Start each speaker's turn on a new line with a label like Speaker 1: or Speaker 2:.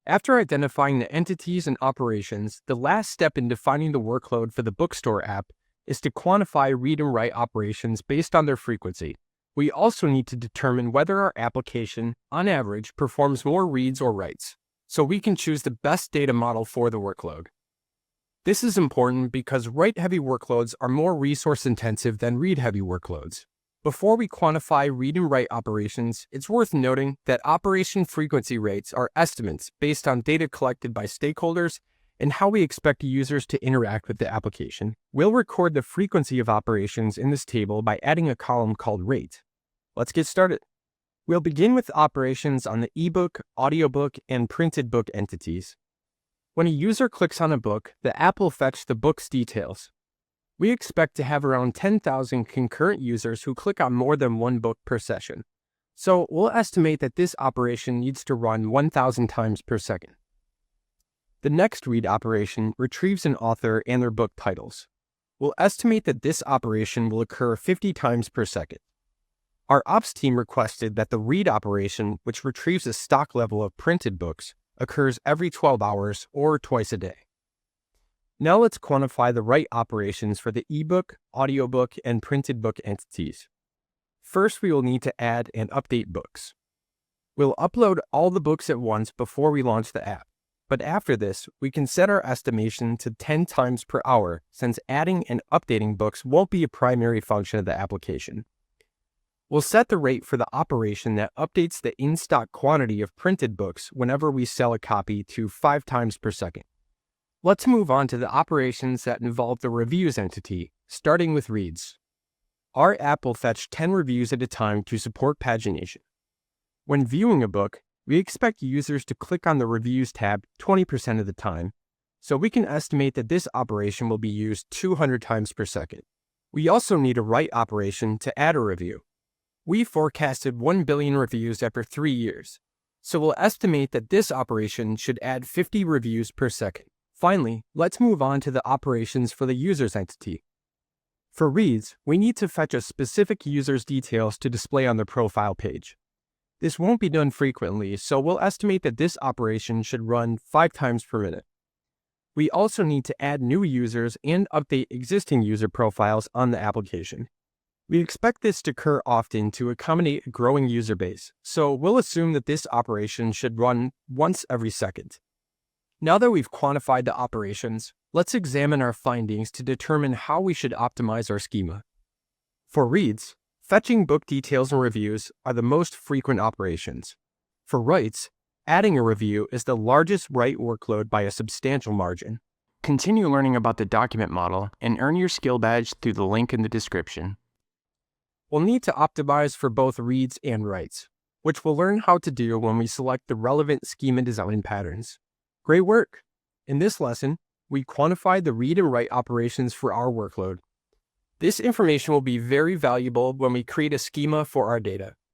Speaker 1: After identifying the entities and operations, the last step in defining the workload for the bookstore app is to quantify read and write operations based on their frequency. We also need to determine whether our application, on average, performs more reads or writes, so we can choose the best data model for the workload. This is important because write-heavy workloads are more resource-intensive than read-heavy workloads. Before we quantify read and write operations, it's worth noting that operation frequency rates are estimates based on data collected by stakeholders and how we expect users to interact with the application. We'll record the frequency of operations in this table by adding a column called rate. Let's get started. We'll begin with operations on the ebook, audiobook, and printed book entities. When a user clicks on a book, the app will fetch the book's details. We expect to have around 10,000 concurrent users who click on more than one book per session. So we'll estimate that this operation needs to run 1,000 times per second. The next read operation retrieves an author and their book titles. We'll estimate that this operation will occur 50 times per second. Our ops team requested that the read operation, which retrieves a stock level of printed books, occurs every 12 hours or twice a day. Now let's quantify the write operations for the ebook, audiobook, and printed book entities. First, we will need to add and update books. We'll upload all the books at once before we launch the app, but after this, we can set our estimation to 10 times per hour since adding and updating books won't be a primary function of the application. We'll set the rate for the operation that updates the in-stock quantity of printed books whenever we sell a copy to 5 times per second. Let's move on to the operations that involve the reviews entity, starting with reads. Our app will fetch 10 reviews at a time to support pagination. When viewing a book, we expect users to click on the Reviews tab 20% of the time, so we can estimate that this operation will be used 200 times per second. We also need a write operation to add a review. We forecasted 1 billion reviews after 3 years, so we'll estimate that this operation should add 50 reviews per second. Finally, let's move on to the operations for the users entity. For reads, we need to fetch a specific user's details to display on the profile page. This won't be done frequently, so we'll estimate that this operation should run 5 times per minute. We also need to add new users and update existing user profiles on the application. We expect this to occur often to accommodate a growing user base, so we'll assume that this operation should run once every second. Now that we've quantified the operations, let's examine our findings to determine how we should optimize our schema. For reads, fetching book details and reviews are the most frequent operations. For writes, adding a review is the largest write workload by a substantial margin. Continue learning about the document model and earn your skill badge through the link in the description. We'll need to optimize for both reads and writes, which we'll learn how to do when we select the relevant schema design patterns. Great work! In this lesson, we quantified the read and write operations for our workload. This information will be very valuable when we create a schema for our data.